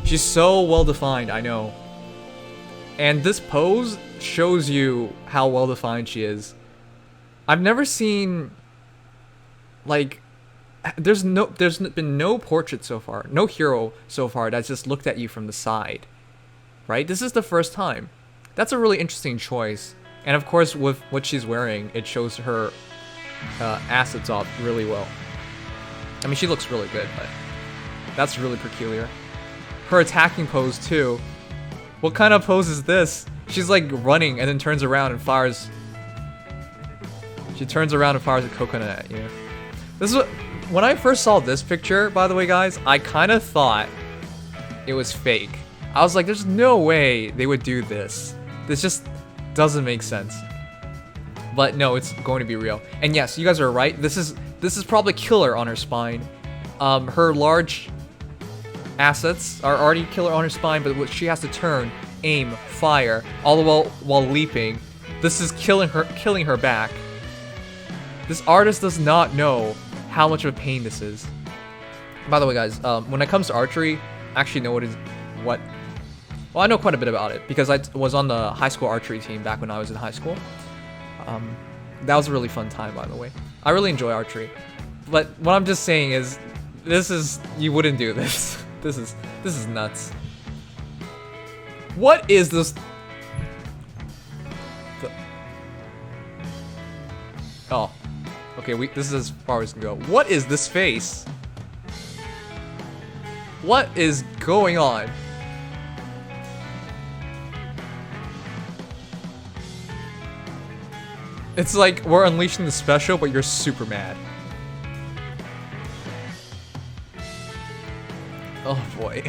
She's so well defined, I know. And this pose shows you how well defined she is. I've never seen, like, there's been no portrait so far, no hero so far that's just looked at you from the side, right? This is the first time. That's a really interesting choice. And of course, with what she's wearing, it shows her assets off really well. I mean, she looks really good, but that's really peculiar. Her attacking pose too. What kind of pose is this? She's like running and then turns around and fires. She turns around and fires a coconut at you. This is what, when I first saw this picture, by the way, guys, I kind of thought it was fake. I was like, there's no way they would do this. This just doesn't make sense. But no, it's going to be real. And yes, you guys are right. This is probably killer on her spine. Her large assets are already killer on her spine, but she has to turn, aim, fire, all the while leaping. This is killing her back. This artist does not know how much of a pain this is. By the way, guys, when it comes to archery, I actually know well, I know quite a bit about it because I was on the high school archery team back when I was in high school. That was a really fun time, by the way. I really enjoy archery. But what I'm just saying is, you wouldn't do this. This is nuts. What is this? Oh, okay. This is as far as we can go. What is this face? What is going on? It's like we're unleashing the special, but you're super mad. Oh boy.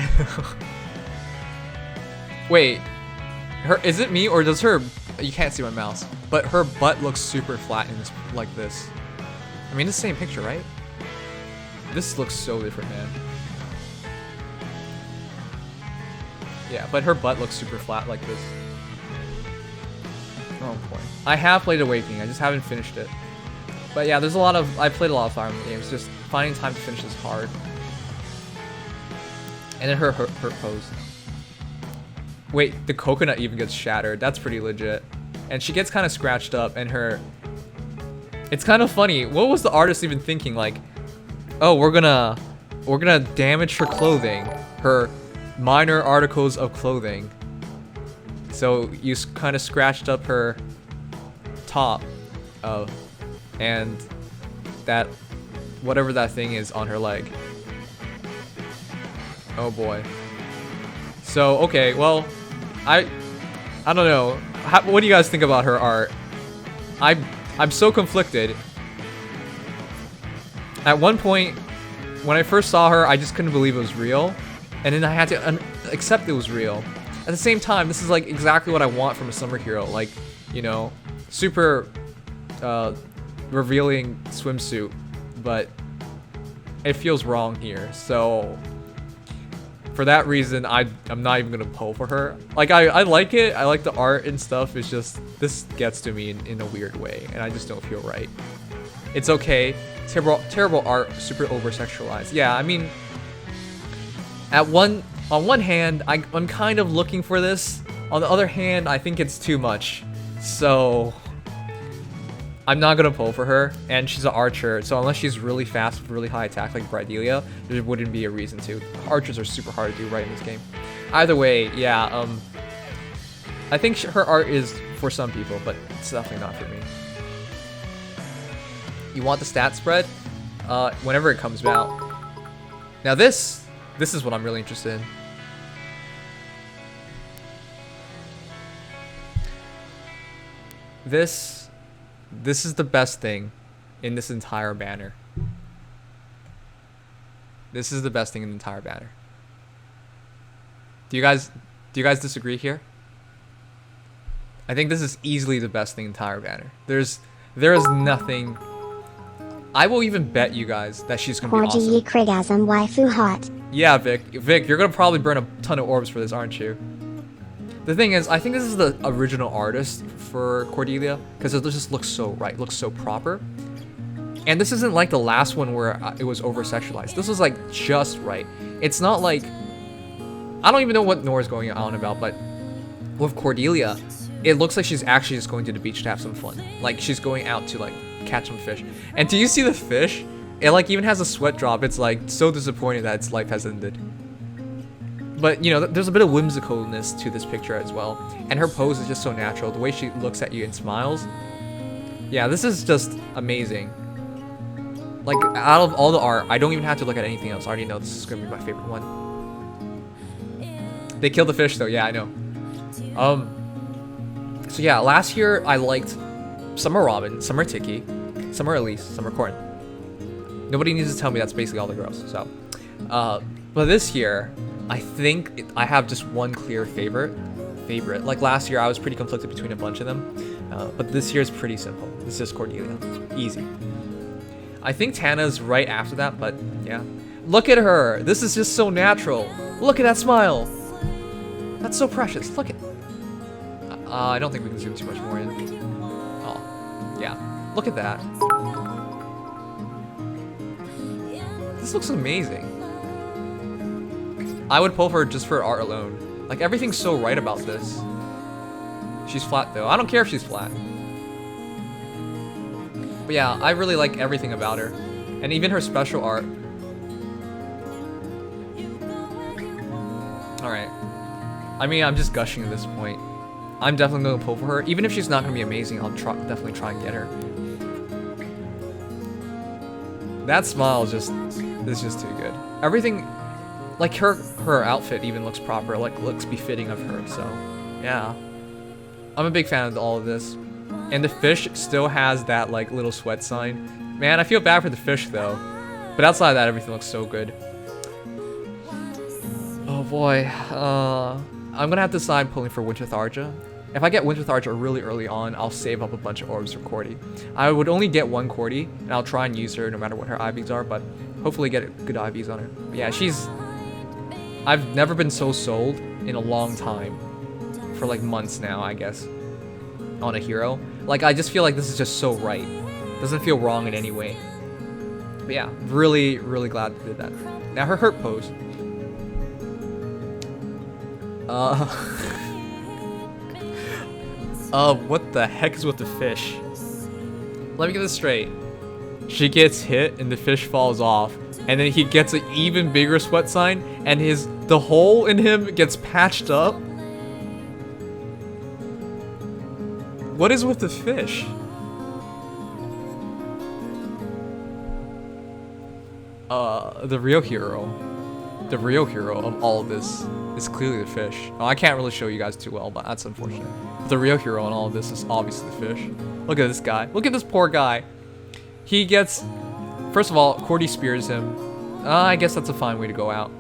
Wait, is it me or does her? You can't see my mouse, but her butt looks super flat in this, like this. I mean, it's the same picture, right? This looks so different, man. Yeah, but her butt looks super flat like this. Oh boy. I have played Awakening, I just haven't finished it. But yeah, I played a lot of Fire Emblem games, just finding time to finish is hard. And then her pose. Wait, the coconut even gets shattered. That's pretty legit. And she gets kind of scratched up and it's kind of funny. What was the artist even thinking? Like, oh, we're gonna damage her clothing, her minor articles of clothing. So you kind of scratched up her top, and that whatever that thing is on her leg. Oh boy. So okay, well, I don't know. What do you guys think about her art? I'm so conflicted. At one point, when I first saw her, I just couldn't believe it was real, and then I had to accept it was real. At the same time, this is like exactly what I want from a summer hero, like, you know, super revealing swimsuit, but it feels wrong here. So for that reason, I'm not even gonna pull for her. Like, I like it, I like the art and stuff. It's just this gets to me in a weird way, and I just don't feel right. It's okay. Terrible art, super over sexualized. Yeah, I mean, on one hand, I'm kind of looking for this. On the other hand, I think it's too much. So I'm not gonna pull for her, and she's an archer, so unless she's really fast with really high attack like Cordelia, there wouldn't be a reason to. Archers are super hard to do right in this game. Either way, yeah, I think her art is for some people, but it's definitely not for me. You want the stat spread? Whenever it comes out. Now this is what I'm really interested in. This is the best thing in this entire banner. This is the best thing in the entire banner. Do you guys disagree here? I think this is easily the best thing in the entire banner. There is nothing. I will even bet you guys that she's gonna be awesome. Krigasm waifu hot. Yeah, Vic, you're gonna probably burn a ton of orbs for this, aren't you? The thing is, I think this is the original artist for Cordelia, because it just looks so right, looks so proper. And this isn't like the last one where it was over-sexualized. This was like just right. It's not like, I don't even know what Noire's going on about, but with Cordelia, it looks like she's actually just going to the beach to have some fun. Like, she's going out to, like, catch some fish. And do you see the fish? It, like, even has a sweat drop. It's, like, so disappointed that its life has ended. But, you know, there's a bit of whimsicalness to this picture as well. And her pose is just so natural. The way she looks at you and smiles. Yeah, this is just amazing. Like, out of all the art, I don't even have to look at anything else. I already know this is going to be my favorite one. They killed the fish, though. Yeah, I know. So yeah, last year I liked Summer Robin, Summer Tiki, Summer Elise, Summer Corn. Nobody needs to tell me that's basically all the girls. So, but this year, I think I have just one clear favorite. Like last year, I was pretty conflicted between a bunch of them, but this year is pretty simple. It's just Cordelia, easy. I think Tana's right after that, but yeah. Look at her. This is just so natural. Look at that smile. That's so precious. Look at. I don't think we can zoom too much more in. Oh, yeah. Look at that. This looks amazing. I would pull for her just for art alone. Like, everything's so right about this. She's flat, though. I don't care if she's flat. But yeah, I really like everything about her. And even her special art. Alright. I mean, I'm just gushing at this point. I'm definitely going to pull for her. Even if she's not going to be amazing, I'll definitely try and get her. That smile is just too good. Everything, like her outfit even looks proper, like looks befitting of her, so yeah. I'm a big fan of all of this. And the fish still has that like little sweat sign. Man, I feel bad for the fish though. But outside of that, everything looks so good. Oh boy, I'm gonna have to decide pulling for Winter Tharja. If I get Winter Tharja really early on, I'll save up a bunch of orbs for Cordy. I would only get one Cordy, and I'll try and use her no matter what her IVs are, but hopefully get good IVs on her. But yeah, I've never been so sold in a long time. For like months now, I guess. On a hero. Like, I just feel like this is just so right. Doesn't feel wrong in any way. But yeah, really, really glad they did that. Now her hurt pose. What the heck is with the fish? Let me get this straight. She gets hit and the fish falls off, and then he gets an even bigger sweat sign, and the hole in him gets patched up. What is with the fish? The real hero of all of this is clearly the fish. Oh, I can't really show you guys too well, but that's unfortunate. But the real hero in all of this is obviously the fish. Look at this guy. Look at this poor guy. He gets, first of all, Cordy spears him. I guess that's a fine way to go out.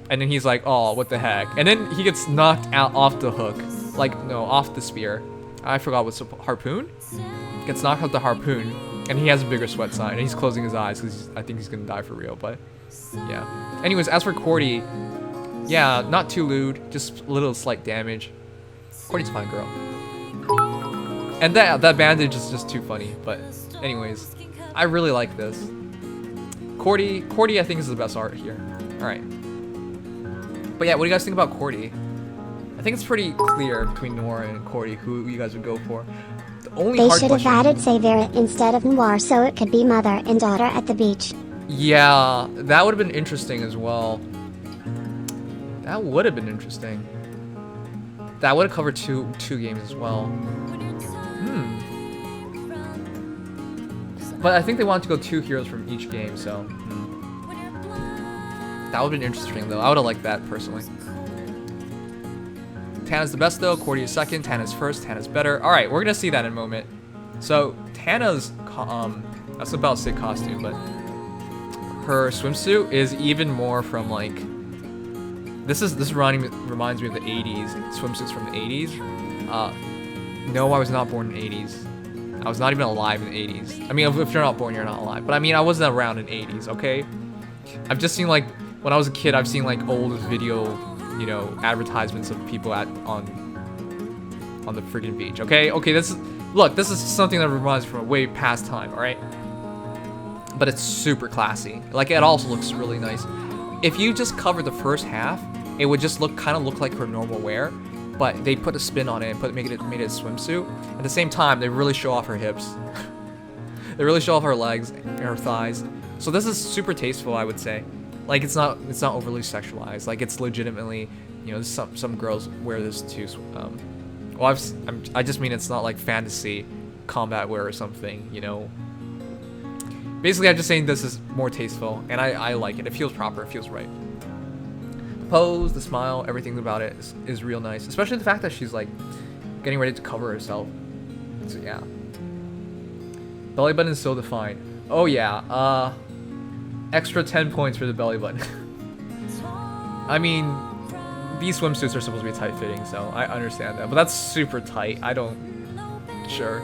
And then he's like, oh, what the heck? And then he gets knocked out off the hook. Like, no, off the spear. I forgot what's the harpoon? Gets knocked out the harpoon, and he has a bigger sweat sign, and he's closing his eyes because I think he's gonna die for real. But yeah. Anyways, as for Cordy, yeah, not too lewd, just a little slight damage. Cordy's a fine girl. And that bandage is just too funny. But anyways, I really like this. Cordy, I think is the best art here. All right. But yeah, what do you guys think about Cordy? I think it's pretty clear between Noire and Cordy who you guys would go for. The only They hard should have question, added Savera instead of Noire so it could be mother and daughter at the beach. yeah, that would have been interesting as well. That would have been interesting. That would have covered two games as well. But I think they wanted to go 2 heroes from each game, so that would have been interesting though. I would have liked that personally. Tana's the best though, Cordy is second, Tana's first, Tana's better. Alright, we're gonna see that in a moment. So, Tana's, I was about to say costume, but her swimsuit is even more from like, this reminds me of the 80s, swimsuits from the 80s. No, I was not born in the 80s. I was not even alive in the 80s. I mean, if you're not born, you're not alive. But I mean, I wasn't around in the 80s, okay? I've just seen like, when I was a kid, I've seen like old video, you know, advertisements of people on the freaking beach. Okay, this is something that reminds me from a way past time. All right, but it's super classy. Like, it also looks really nice. If you just cover the first half it would just kind of look like her normal wear, but they put a spin on it and made it a swimsuit. At the same time, they really show off her hips. They really show off her legs and her thighs. So this is super tasteful, I would say. Like it's not overly sexualized. Like it's legitimately, you know, some girls wear this too. Well, I just mean it's not like fantasy combat wear or something, you know. Basically, I'm just saying this is more tasteful, and I like it. It feels proper. It feels right. The pose, the smile, everything about it is real nice. Especially the fact that she's like getting ready to cover herself. So yeah. Belly button is so defined. Oh yeah. Extra 10 points for the belly button. I mean, these swimsuits are supposed to be tight fitting, so I understand that. But that's super tight. I don't. Sure.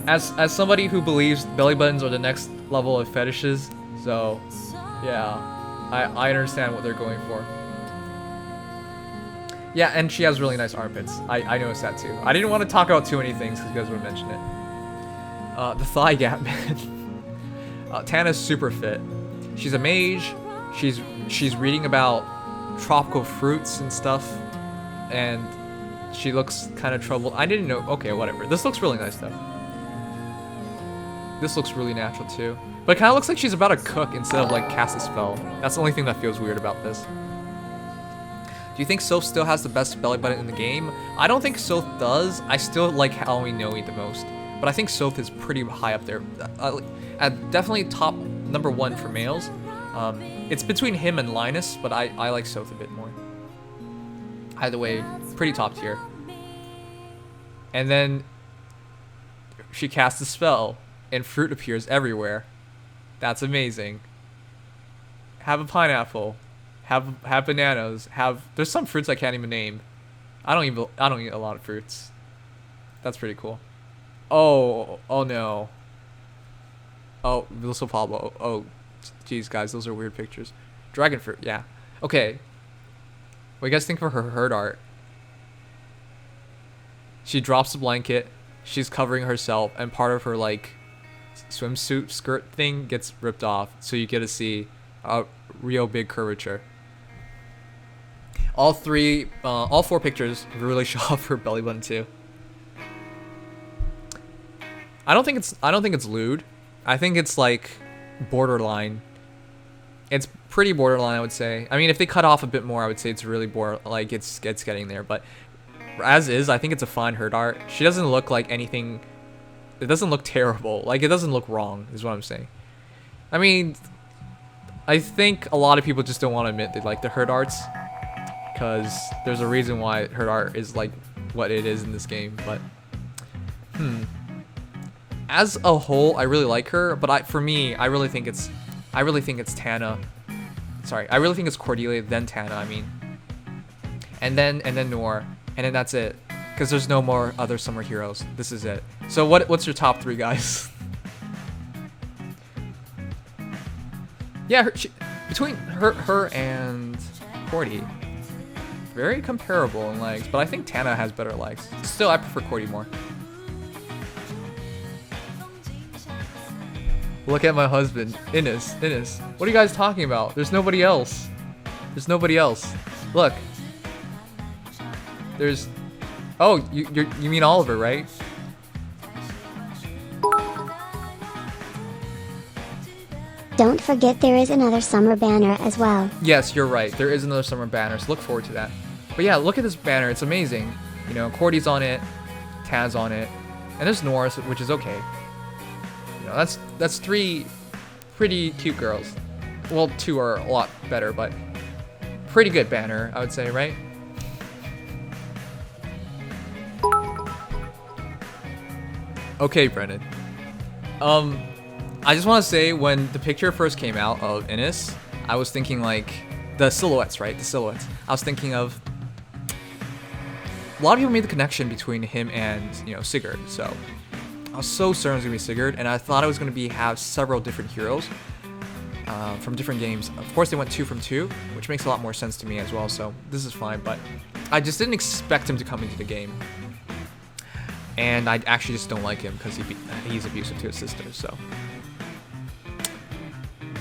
As somebody who believes belly buttons are the next level of fetishes, so yeah, I understand what they're going for. Yeah, and she has really nice armpits. I noticed that too. I didn't want to talk about too many things because you guys would mention it. The thigh gap, man. Tana's super fit. She's a mage. She's reading about tropical fruits and stuff, and she looks kind of troubled. I didn't know. Okay, whatever. This looks really nice though. This looks really natural too. But it kind of looks like she's about to cook instead of like cast a spell. That's the only thing that feels weird about this. Do you think Soph still has the best belly button in the game? I don't think Soph does. I still like Halloween Noe the most. But I think Soph is pretty high up there. Definitely top #1 for males. It's between him and Linus, but I like Soph a bit more. Either way, pretty top tier. And then she casts a spell, and fruit appears everywhere. That's amazing. Have a pineapple. Have bananas. There's some fruits I can't even name. I don't eat a lot of fruits. That's pretty cool. Oh no. Oh, Vilso Pablo. Oh, geez, guys, those are weird pictures. Dragon fruit, yeah. Okay. What do you guys think for her herd art? She drops the blanket. She's covering herself, and part of her like swimsuit skirt thing gets ripped off, so you get to see a real big curvature. All 4 pictures really show off her belly button too. I don't think it's lewd. I think it's like borderline. It's pretty borderline, I would say. I mean, if they cut off a bit more, I would say it's really like it's getting there. But as is, I think it's a fine herd art. She doesn't look like anything. It doesn't look terrible. Like it doesn't look wrong, is what I'm saying. I mean, I think a lot of people just don't want to admit they like the herd arts, because there's a reason why herd art is like what it is in this game. But as a whole, I really like her. But for me, I really think it's Tana. Sorry, I really think it's Cordelia, then Tana. I mean, and then Noire, and then that's it. Because there's no more other summer heroes. This is it. So what's your top 3, guys? Yeah, between her and Cordy, very comparable in legs, but I think Tana has better legs. Still, I prefer Cordy more. Look at my husband, Innes. What are you guys talking about? There's nobody else. Look. There's. Oh, you mean Oliver, right? Don't forget there is another summer banner as well. Yes, you're right. There is another summer banner, so look forward to that. But yeah, look at this banner. It's amazing. You know, Cordy's on it, Taz on it, and there's Norris, which is okay. You know, that's 3 pretty cute girls. Well, 2 are a lot better, but pretty good banner, I would say, right? Okay, Brennan. I just want to say, when the picture first came out of Innes, I was thinking like the silhouettes, right? The silhouettes. I was thinking of a lot of people made the connection between him and, you know, Sigurd. So I was so certain it was gonna be Sigurd, and I thought it was gonna have several different heroes from different games. Of course, they went 2 from 2, which makes a lot more sense to me as well. So this is fine, but I just didn't expect him to come into the game. And I actually just don't like him because he's abusive to his sister, so.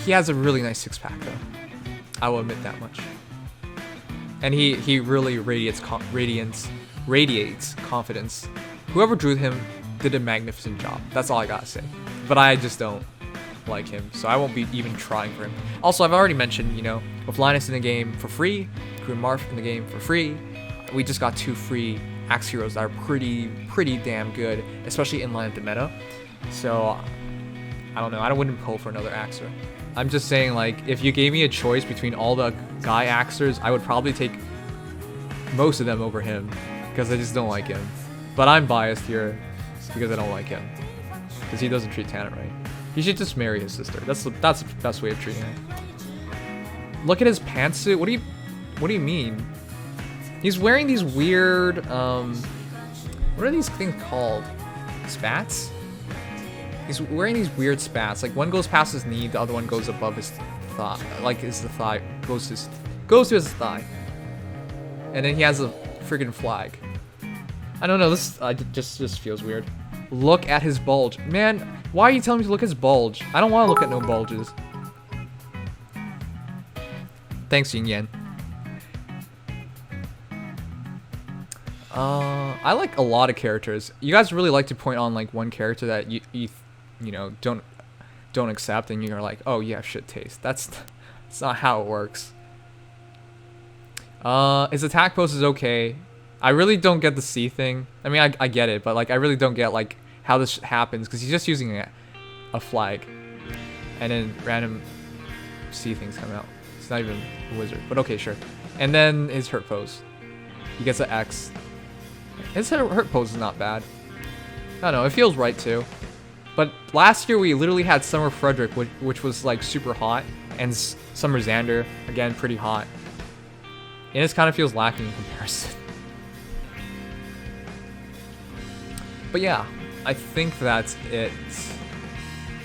He has a really nice 6-pack, though. I will admit that much. And he really radiates confidence. Whoever drew him did a magnificent job. That's all I gotta say. But I just don't like him, so I won't be even trying for him. Also, I've already mentioned, you know, with Linus in the game for free, Crew Marth in the game for free, we just got 2 free Axe heroes that are pretty damn good, especially in line with the meta. So I don't know, I wouldn't pull for another Axer. I'm just saying, like, if you gave me a choice between all the guy Axers, I would probably take most of them over him, because I just don't like him. But I'm biased here, because I don't like him. Because he doesn't treat Tana right. He should just marry his sister. That's the best way of treating her. Look at his pantsuit. What do you mean? He's wearing these weird, what are these things called? Spats? He's wearing these weird spats. Like, one goes past his knee, the other one goes above his thigh. Like, is the thigh goes to his thigh. And then he has a freaking flag. I don't know, this just feels weird. Look at his bulge. Man, why are you telling me to look at his bulge? I don't want to look at no bulges. Thanks, Yin Yan. I like a lot of characters. You guys really like to point on like one character that you know don't accept, and you're like, oh yeah, shit taste. That's not how it works. His attack pose is okay. I really don't get the C thing. I mean, I get it, but like I really don't get like how this happens, because he's just using a flag, and then random C things come out. It's not even a wizard, but okay, sure. And then his hurt pose. He gets an X. His hurt pose is not bad. I don't know, it feels right too. But last year we literally had Summer Frederick, which was like super hot, and Summer Xander, again, pretty hot. And this kind of feels lacking in comparison. But yeah, I think that's it.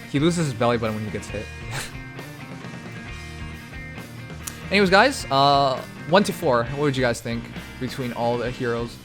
He loses his belly button when he gets hit. Anyways, guys, 1 to 4, what would you guys think between all the heroes?